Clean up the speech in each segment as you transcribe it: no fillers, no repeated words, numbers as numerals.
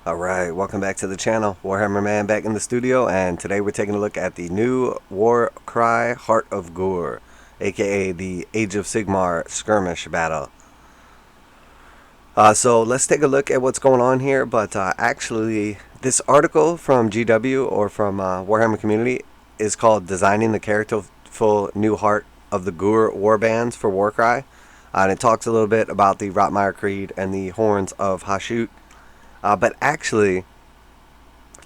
Alright, welcome back to the channel. Warhammer Man back in the studio, and today we're taking a look at the new Warcry Heart of Ghur, aka the Age of Sigmar skirmish battle. So let's take a look at what's going on here, but actually this article from GW, or from Warhammer Community, is called Designing the Characterful New Heart of the Ghur Warbands for Warcry, and it talks a little bit about the Rotmire Creed and the Horns of Hasut. But actually,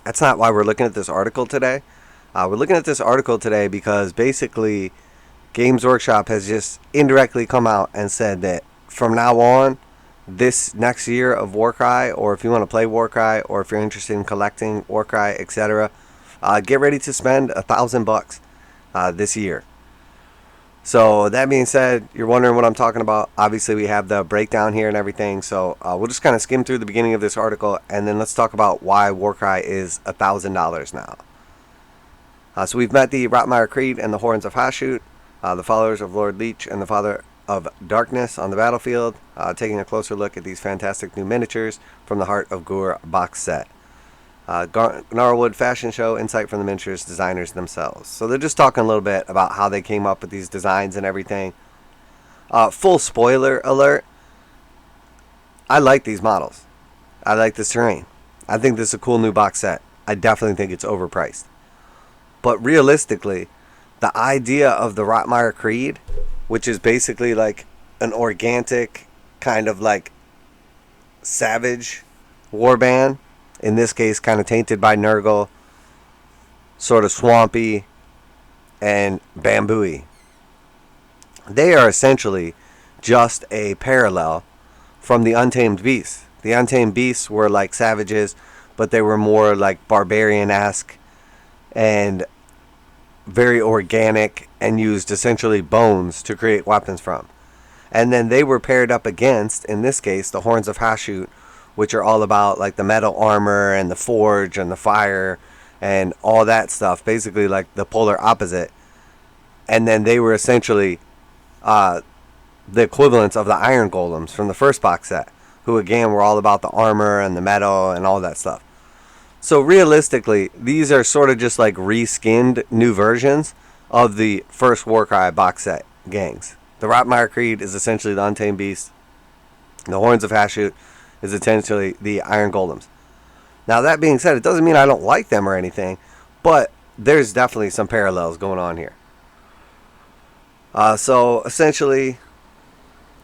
that's not why we're looking at this article today. We're looking at this article today because basically Games Workshop has just indirectly come out and said that from now on, this next year of Warcry, or if you want to play Warcry, or if you're interested in collecting Warcry, etc., get ready to spend $1,000 this year. So that being said, you're wondering what I'm talking about. Obviously, we have the breakdown here and everything. So we'll just kind of skim through the beginning of this article, and then let's talk about why Warcry is $1,000 now. So we've met the Rotmire Creed and the Horns of Hasut, the followers of Lord Leech and the Father of Darkness on the battlefield, taking a closer look at these fantastic new miniatures from the Heart of Ghur box set. Gnarlwood fashion show, insight from the miniatures designers themselves. So they're just talking a little bit about how they came up with these designs and everything. Full spoiler alert, I like these models. I like this terrain. I think this is a cool new box set. I definitely think it's overpriced. But realistically, the idea of the Rotmire Creed, which is basically like an organic kind of like savage warband, in this case kind of tainted by Nurgle, sort of swampy and bamboo-y. They are essentially just a parallel from the Untamed Beasts. The Untamed Beasts were like savages, but they were more like barbarian-esque and very organic, and used essentially bones to create weapons from. And then they were paired up against, in this case, the Horns of Hasut, which are all about like the metal armor and the forge and the fire and all that stuff, basically like the polar opposite. And then they were essentially the equivalents of the iron golems from the first box set, who again were all about the armor and the metal and all that stuff. So realistically, these are sort of just like reskinned new versions of the first Warcry box set gangs. The Rotmire Creed is essentially the Untamed Beast. The Horns of Hasut is essentially the Iron Golems. Now, that being said, it doesn't mean I don't like them or anything, but there's definitely some parallels going on here. So, essentially,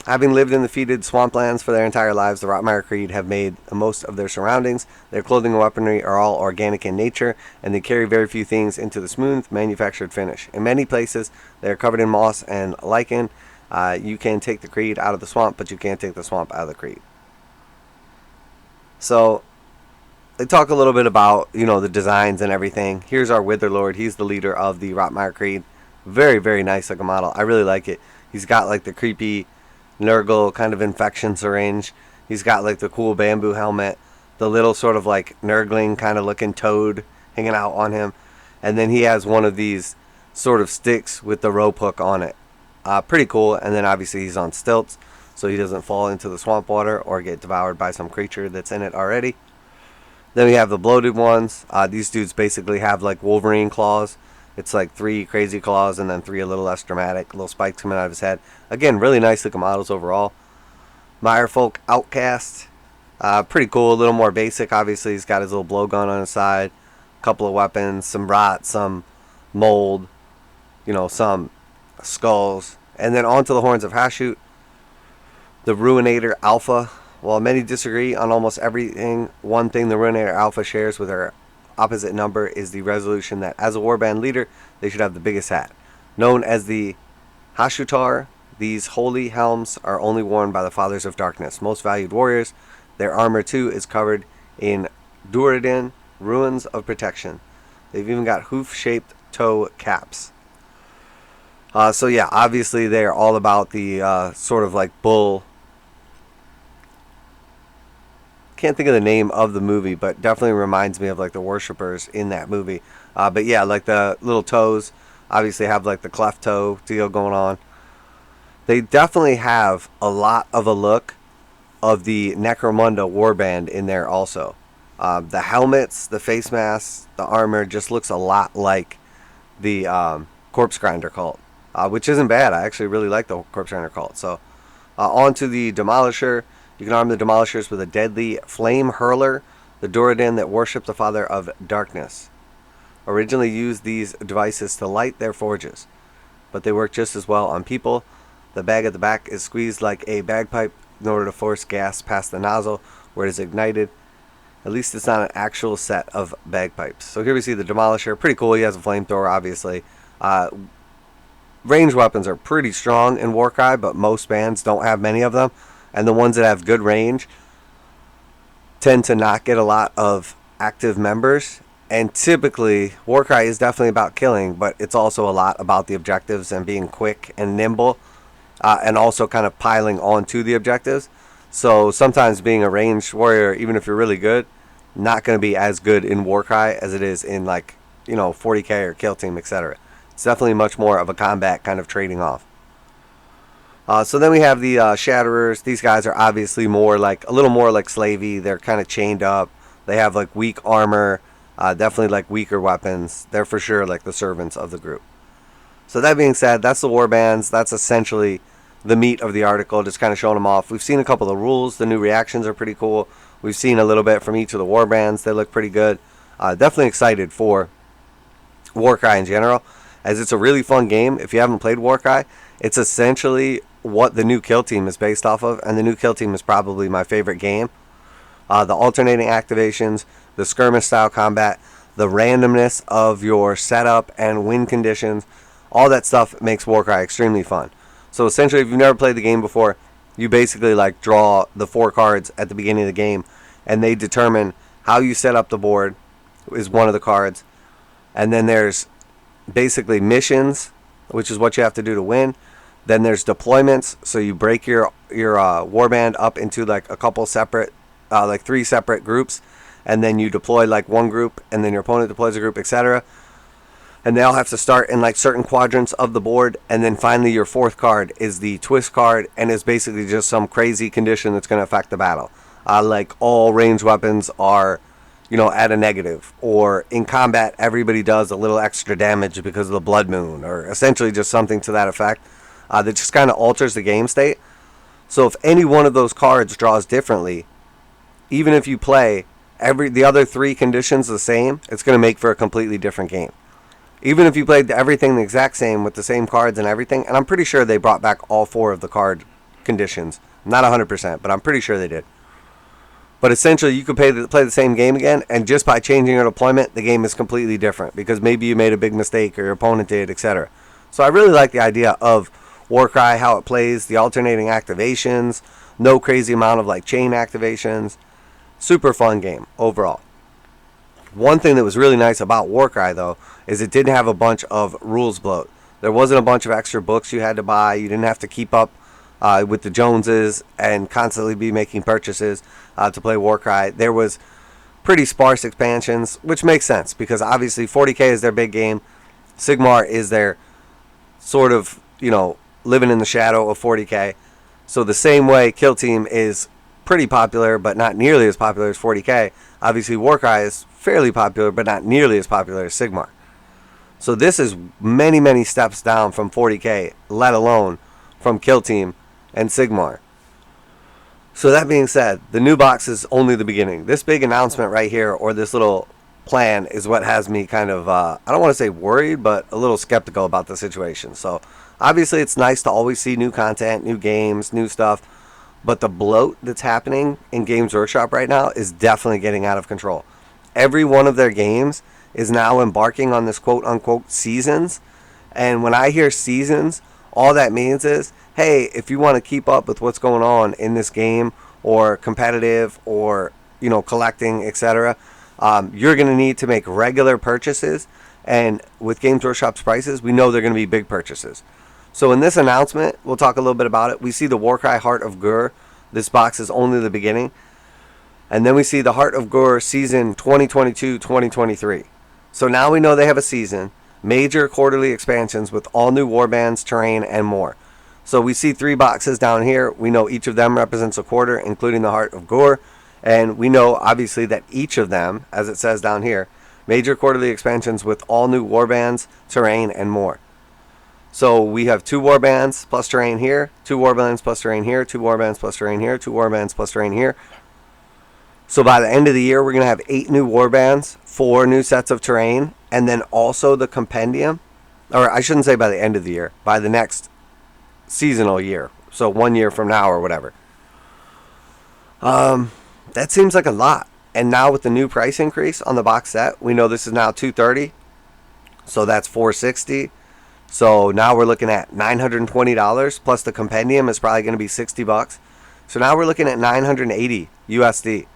having lived in the fetid swamplands for their entire lives, the Rotmire Creed have made the most of their surroundings. Their clothing and weaponry are all organic in nature, and they carry very few things into the smooth, manufactured finish. In many places, they are covered in moss and lichen. You can take the Creed out of the swamp, but you can't take the swamp out of the Creed. So, they talk a little bit about, the designs and everything. Here's our Witherlord. He's the leader of the Rotmire Creed. Very, very nice looking model. I really like it. He's got like the creepy Nurgle kind of infection syringe. He's got like the cool bamboo helmet. The little sort of like Nurgling kind of looking toad hanging out on him. And then he has one of these sort of sticks with the rope hook on it. Pretty cool. And then obviously he's on stilts, so he doesn't fall into the swamp water or get devoured by some creature that's in it already. Then we have the bloated ones. These dudes basically have like Wolverine claws. It's like 3 crazy claws and then 3 a little less dramatic. Little spikes coming out of his head. Again, really nice looking models overall. Mirefolk Outcast. Pretty cool. A little more basic. Obviously, he's got his little blowgun on his side. A couple of weapons. Some rot. Some mold. Some skulls. And then on to the Horns of Hasut. The Ruinator Alpha. While many disagree on almost everything, one thing the Ruinator Alpha shares with her opposite number is the resolution that as a warband leader, they should have the biggest hat. Known as the Hashutar, these holy helms are only worn by the Fathers of Darkness, most valued warriors. Their armor too is covered in Duradin, ruins of protection. They've even got hoof-shaped toe caps. So yeah, obviously they are all about the sort of like bull. Can't think of the name of the movie, but definitely reminds me of like the worshippers in that movie. But yeah, like the little toes obviously have like the cleft toe deal going on. They definitely have a lot of a look of the Necromunda warband in there also. The helmets, the face masks, the armor just looks a lot like the corpse grinder cult, which isn't bad. I actually really like the corpse grinder cult. So on to the demolisher. You can arm the demolishers with a deadly flame hurler, the Duradin that worship the father of darkness. Originally used these devices to light their forges, but they work just as well on people. The bag at the back is squeezed like a bagpipe in order to force gas past the nozzle where it is ignited. At least it's not an actual set of bagpipes. So here we see the demolisher. Pretty cool. He has a flamethrower, obviously. Range weapons are pretty strong in Warcry, but most bands don't have many of them. And the ones that have good range tend to not get a lot of active members. And typically, Warcry is definitely about killing, but it's also a lot about the objectives and being quick and nimble, and also kind of piling onto the objectives. So sometimes being a ranged warrior, even if you're really good, not going to be as good in Warcry as it is in 40k or Kill Team, etc. It's definitely much more of a combat kind of trading off. So then we have the Shatterers. These guys are obviously a little more like slavey. They're kind of chained up. They have like weak armor, definitely like weaker weapons. They're for sure like the servants of the group. So that being said, that's the warbands. That's essentially the meat of the article, just kind of showing them off. We've seen a couple of the rules. The new reactions are pretty cool. We've seen a little bit from each of the warbands. They look pretty good. Definitely excited for Warcry in general, as it's a really fun game. If you haven't played Warcry, it's essentially what the new Kill Team is based off of, and the new Kill Team is probably my favorite game. The alternating activations, the skirmish style combat, the randomness of your setup and win conditions, all that stuff makes Warcry extremely fun. So essentially, if you've never played the game before, you basically draw the 4 cards at the beginning of the game, and they determine how you set up the board is one of the cards. And then there's basically missions, which is what you have to do to win. Then there's deployments, so you break your warband up into a couple separate, 3 separate groups, and then you deploy one group, and then your opponent deploys a group, etc. And they all have to start in certain quadrants of the board. And then finally your 4th card is the twist card, and is basically just some crazy condition that's going to affect the battle. All ranged weapons are, at a negative, or in combat everybody does a little extra damage because of the blood moon, or essentially just something to that effect that just kind of alters the game state. So if any one of those cards draws differently, even if you play the other 3 conditions the same, it's going to make for a completely different game. Even if you played everything the exact same with the same cards and everything, and I'm pretty sure they brought back all 4 of the card conditions. Not 100%, but I'm pretty sure they did. But essentially, you could play the same game again, and just by changing your deployment, the game is completely different, because maybe you made a big mistake or your opponent did, etc. So I really like the idea of Warcry, how it plays, the alternating activations, no crazy amount of chain activations. Super fun game overall. One thing that was really nice about Warcry, though, is it didn't have a bunch of rules bloat. There wasn't a bunch of extra books you had to buy. You didn't have to keep up with the Joneses and constantly be making purchases to play Warcry. There was pretty sparse expansions, which makes sense, because obviously 40k is their big game. Sigmar is their sort of, living in the shadow of 40k. So the same way Kill Team is pretty popular, but not nearly as popular as 40k, obviously Warcry is fairly popular, but not nearly as popular as Sigmar. So this is many, many steps down from 40k, let alone from Kill Team and Sigmar. So that being said, the new box is only the beginning. This big announcement right here, or this little plan, is what has me kind of, I don't want to say worried, but a little skeptical about the situation. So obviously it's nice to always see new content, new games, new stuff, but the bloat that's happening in Games Workshop right now is definitely getting out of control. Every one of their games is now embarking on this quote-unquote seasons. And when I hear seasons, all that means is, hey, if you want to keep up with what's going on in this game, or competitive, or collecting, etc., you're going to need to make regular purchases. And with Games Workshop's prices, we know they're going to be big purchases. So in this announcement, we'll talk a little bit about it. We see the Warcry Heart of Ghur. This box is only the beginning. And then we see the Heart of Ghur season 2022-2023. So now we know they have a season, major quarterly expansions with all new warbands, terrain, and more. So we see 3 boxes down here. We know each of them represents a quarter, including the Heart of Ghur. And we know, obviously, that each of them, as it says down here, major quarterly expansions with all new warbands, terrain, and more. So we have 2 warbands plus terrain here, 2 warbands plus terrain here, 2 warbands plus terrain here, 2 warbands plus terrain here. So by the end of the year, we're going to have 8 new warbands, 4 new sets of terrain, and then also the compendium. Or I shouldn't say by the end of the year, by the next seasonal year. So 1 year from now or whatever. That seems like a lot. And now with the new price increase on the box set, we know this is now $230. So that's $460. So now we're looking at $920 plus the compendium is probably going to be $60. So now we're looking at $980 USD.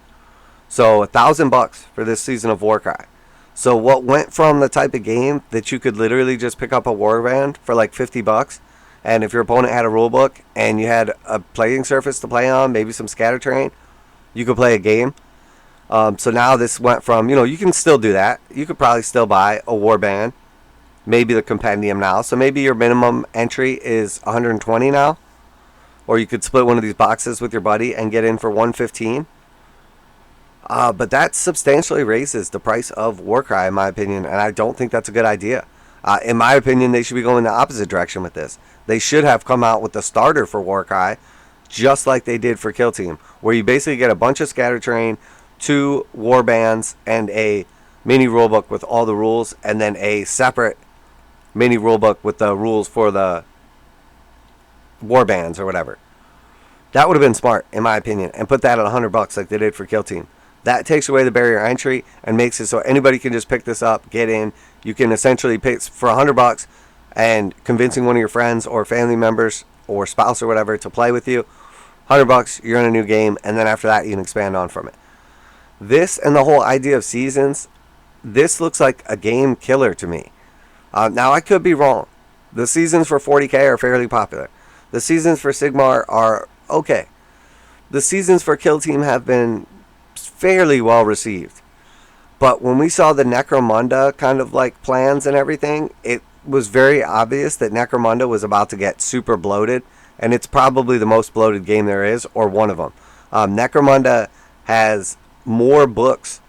So $1,000 for this season of Warcry. So what went from the type of game that you could literally just pick up a warband for like $50, and if your opponent had a rule book and you had a playing surface to play on, maybe some scatter terrain, you could play a game. So now this went from, you can still do that. You could probably still buy a warband, maybe the compendium now. So maybe your minimum entry is 120 now, or you could split one of these boxes with your buddy and get in for 115. But that substantially raises the price of Warcry, in my opinion, and I don't think that's a good idea. In my opinion, they should be going the opposite direction with this. They should have come out with the starter for Warcry, just like they did for Kill Team, where you basically get a bunch of scatter terrain, 2 warbands, and a mini rulebook with all the rules, and then a separate mini rulebook with the rules for the warbands or whatever. That would have been smart, in my opinion, and put that at $100 like they did for Kill Team. That takes away the barrier entry and makes it so anybody can just pick this up, get in. You can essentially pay for $100 and convincing one of your friends or family members or spouse or whatever to play with you. $100, you're in a new game, and then after that you can expand on from it. This and the whole idea of seasons, this looks like a game killer to me. Now I could be wrong. The seasons for 40k are fairly popular. The seasons for Sigmar are okay. The seasons for Kill Team have been fairly well received. But when we saw the necromunda kind of like plans and everything, it was very obvious that necromunda was about to get super bloated, and it's probably the most bloated game there is, or one of them. Necromunda has more books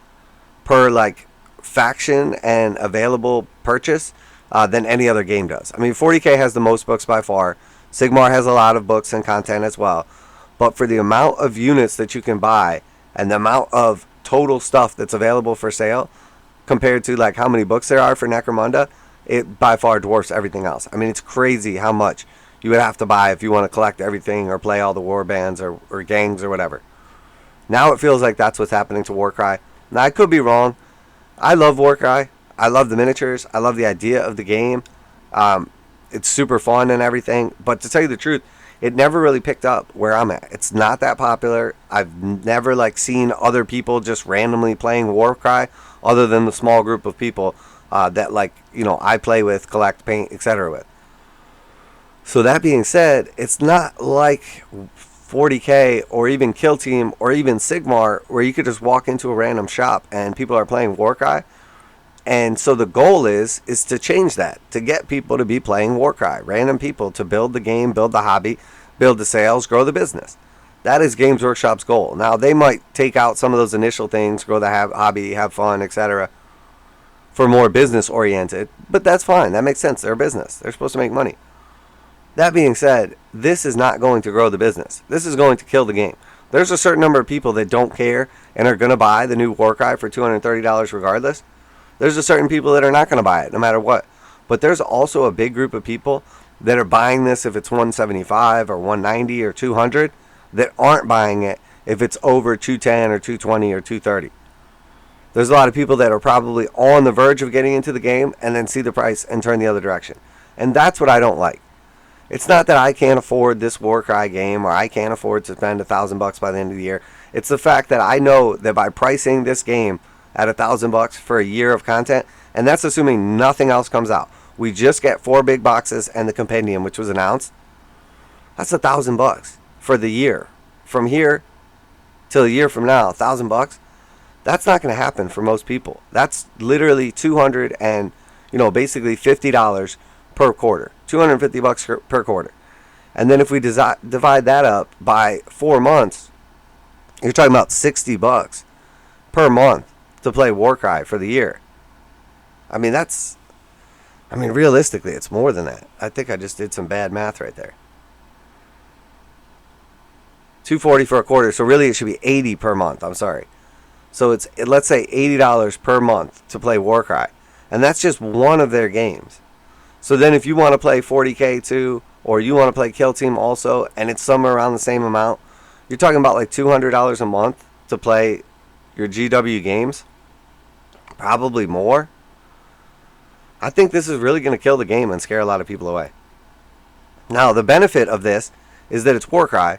per like faction and available purchase than any other game does. I mean, 40k has the most books by far. Sigmar has a lot of books and content as well. But for the amount of units that you can buy and the amount of total stuff that's available for sale compared to like how many books there are for necromunda, it by far dwarfs everything else. I mean, it's crazy how much you would have to buy if you want to collect everything or play all the war bands or gangs or whatever. Now it feels like that's what's happening to Warcry. Now I could be wrong. I love Warcry. I love the miniatures. I love the idea of the game. It's super fun and everything. But to tell you the truth, it never really picked up where I'm at. It's not that popular. I've never like seen other people just randomly playing Warcry other than the small group of people that like, I play with, collect, paint, etc. with. So that being said, it's not like 40k or even Kill Team or even Sigmar where you could just walk into a random shop and people are playing Warcry. And so the goal is to change that, to get people to be playing Warcry, random people, to build the game, build the hobby, build the sales, grow the business. That is Games Workshop's goal. Now, they might take out some of those initial things, grow the hobby, have fun, etc., for more business-oriented, but that's fine. That makes sense. They're a business. They're supposed to make money. That being said, this is not going to grow the business. This is going to kill the game. There's a certain number of people that don't care and are going to buy the new Warcry for $230 regardless. There's a certain people that are not going to buy it no matter what. But there's also a big group of people that are buying this if it's 175 or 190 or 200 that aren't buying it if it's over 210 or 220 or 230. There's a lot of people that are probably on the verge of getting into the game and then see the price and turn the other direction. And that's what I don't like. It's not that I can't afford this Warcry game or I can't afford to spend $1,000 by the end of the year. It's the fact that I know that by pricing this game at $1,000 for a year of content, and that's assuming nothing else comes out. We just get 4 big boxes and the compendium, which was announced. That's $1,000 for the year. From here till a year from now, $1,000. That's not going to happen for most people. That's literally $200 and basically $50 per quarter, $250 per quarter. And then if we divide that up by 4 months, You're talking about $60 per month to play Warcry for the year. I mean, realistically, it's more than that. I think I just did some bad math right there. $240 for a quarter, so really it should be $80 per month. I'm sorry. So let's say $80 per month to play Warcry, and that's just one of their games. So then if you want to play 40K too, or you want to play Kill Team also, and it's somewhere around the same amount, you're talking about like $200 a month to play your GW games. Probably more. I think this is really going to kill the game and scare a lot of people away. Now, the benefit of this is that it's Warcry,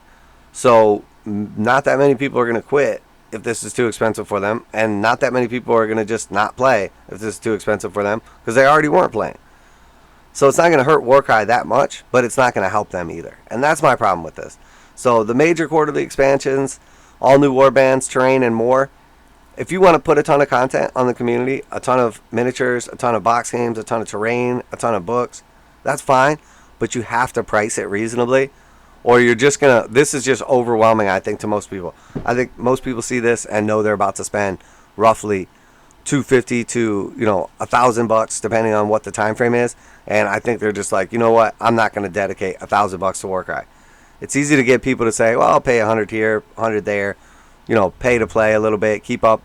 so not that many people are going to quit if this is too expensive for them, and not that many people are going to just not play if this is too expensive for them, because they already weren't playing. So it's not going to hurt Warcry that much, but it's not going to help them either. And that's my problem with this. So the major quarterly expansions, all new warbands, terrain, and more. If you want to put a ton of content on the community, a ton of miniatures, a ton of box games, a ton of terrain, a ton of books, that's fine, but you have to price it reasonably, or you're just going to, this is just overwhelming, I think, to most people. I think most people see this and know they're about to spend roughly $250 to, $1,000, depending on what the time frame is, and I think they're just like, you know what, I'm not going to dedicate $1,000 to Warcry. It's easy to get people to say, well, I'll pay 100 here, 100 there, pay to play a little bit, keep up.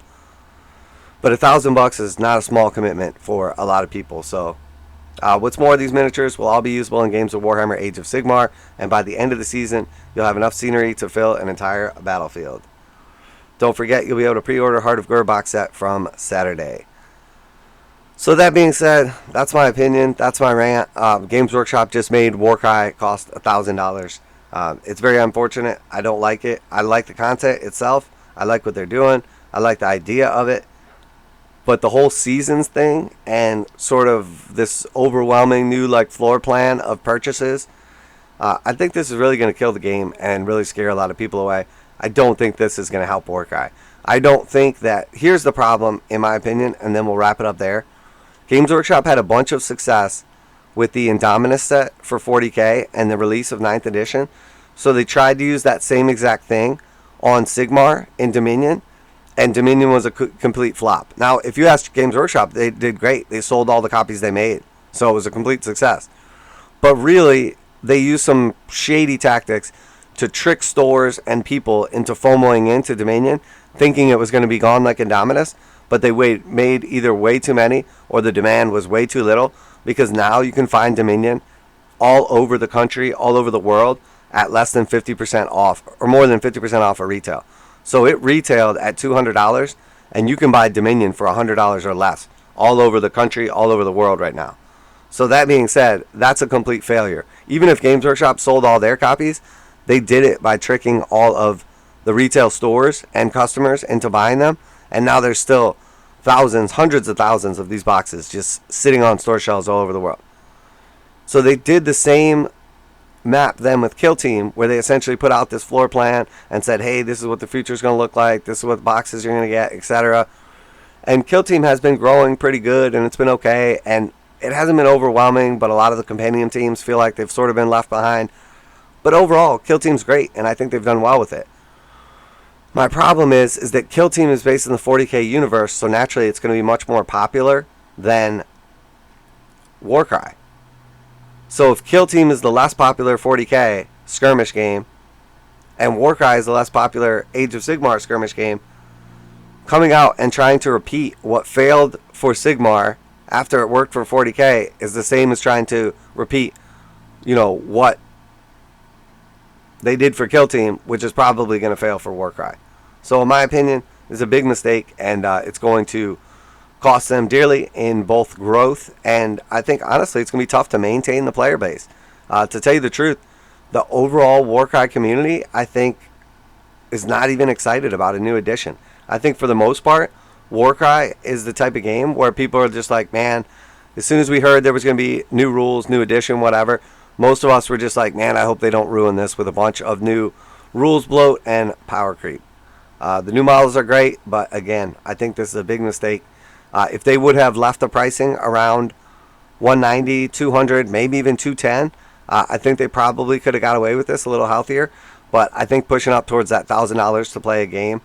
But $1,000 is not a small commitment for a lot of people. So what's more, these miniatures will all be usable in games of Warhammer Age of Sigmar, and by the end of the season, you'll have enough scenery to fill an entire battlefield. Don't forget, you'll be able to pre-order Heart of Ghur box set from Saturday. So that being said, that's my opinion. That's my rant. Games Workshop just made Warcry cost $1,000. It's very unfortunate. I don't like it. I like the content itself. I like what they're doing. I like the idea of it. But the whole seasons thing and sort of this overwhelming new floor plan of purchases, I think this is really going to kill the game and really scare a lot of people away. I don't think this is going to help Warcry. I don't think that... Here's the problem, in my opinion, and then we'll wrap it up there. Games Workshop had a bunch of success with the Indominus set for 40K and the release of 9th edition. So they tried to use that same exact thing on Sigmar in Dominion, and Dominion was a complete flop. Now, if you ask Games Workshop, they did great. They sold all the copies they made, so it was a complete success. But really, they used some shady tactics to trick stores and people into FOMOing into Dominion, thinking it was going to be gone like Indominus, but they made either way too many or the demand was way too little, because now you can find Dominion all over the country, all over the world, at less than 50% off, or more than 50% off of retail. So it retailed at $200, and you can buy Dominion for $100 or less, all over the country, all over the world right now. So that being said, that's a complete failure. Even if Games Workshop sold all their copies, they did it by tricking all of the retail stores and customers into buying them, and now there's still thousands, hundreds of thousands of these boxes just sitting on store shelves all over the world. So they did the same map then with Kill Team, where they essentially put out this floor plan and said, hey, this is what the future is going to look like, this is what boxes you're going to get, etc. And Kill Team has been growing pretty good, and it's been okay, and it hasn't been overwhelming, but a lot of the companion teams feel like they've sort of been left behind. But overall, Kill Team's great, and I think they've done well with it. My problem is that Kill Team is based in the 40K universe, so naturally it's going to be much more popular than Warcry. So if Kill Team is the less popular 40K skirmish game, and Warcry is the less popular Age of Sigmar skirmish game, coming out and trying to repeat what failed for Sigmar after it worked for 40K is the same as trying to repeat, what they did for Kill Team, which is probably going to fail for Warcry. So in my opinion, it's a big mistake, and it's going to cost them dearly in both growth, and I think honestly it's going to be tough to maintain the player base. To tell you the truth, the overall Warcry community, I think, is not even excited about a new edition. I think for the most part, Warcry is the type of game where people are just like, man, as soon as we heard there was going to be new rules, new edition, whatever, most of us were just like, man, I hope they don't ruin this with a bunch of new rules bloat and power creep. The new models are great, but again, I think this is a big mistake. If they would have left the pricing around 190, 200, maybe even 210, I think they probably could have got away with this a little healthier. But I think pushing up towards that $1,000 to play a game,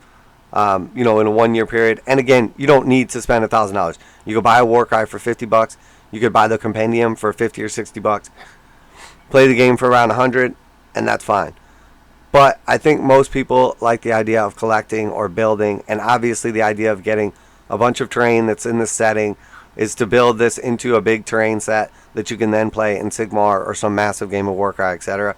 in a 1 year period. And again, you don't need to spend $1,000. You could buy a Warcry for $50. You could buy the compendium for $50 or $60. Play the game for around $100, and that's fine. But I think most people like the idea of collecting or building, and obviously the idea of getting a bunch of terrain that's in this setting is to build this into a big terrain set that you can then play in Sigmar or some massive game of Warcry, etc.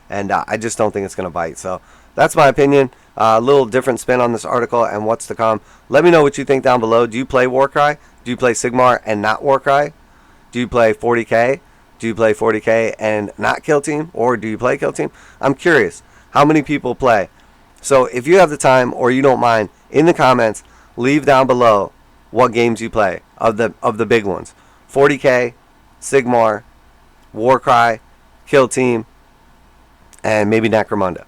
And I just don't think it's going to bite. So that's my opinion. A little different spin on this article and what's to come. Let me know what you think down below. Do you play Warcry? Do you play Sigmar and not Warcry? Do you play 40k? Do you play 40k and not Kill Team? Or do you play Kill Team? I'm curious. How many people play? So if you have the time or you don't mind, in the comments, leave down below what games you play of the big ones. 40k, Sigmar, Warcry, Kill Team, and maybe Necromunda.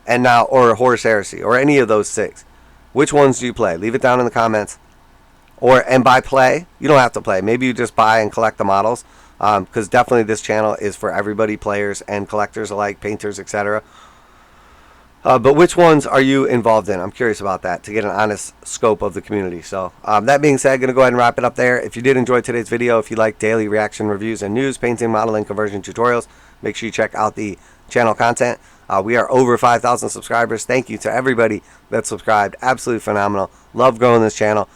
And now, or Horus Heresy, or any of those 6. Which ones do you play? Leave it down in the comments. And by play, you don't have to play. Maybe you just buy and collect the models. Because definitely this channel is for everybody, players and collectors alike, painters, etc. But which ones are you involved in? I'm curious about that to get an honest scope of the community. So that being said, going to go ahead and wrap it up there. If you did enjoy today's video, if you like daily reaction reviews and news, painting, modeling, conversion tutorials, make sure you check out the channel content. We are over 5,000 subscribers. Thank you to everybody that subscribed. Absolutely phenomenal. Love growing this channel.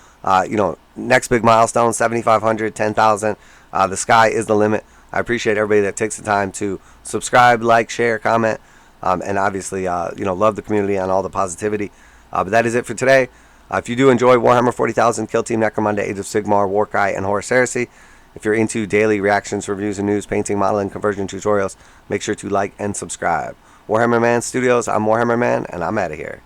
Next big milestone, 7,500, 10,000. The sky is the limit. I appreciate everybody that takes the time to subscribe, like, share, comment, and obviously, love the community and all the positivity. But that is it for today. If you do enjoy Warhammer 40,000, Kill Team, Necromunda, Age of Sigmar, Warcry, and Horus Heresy, if you're into daily reactions, reviews, and news, painting, modeling, conversion tutorials, make sure to like and subscribe. Warhammer Man Studios, I'm Warhammer Man, and I'm out of here.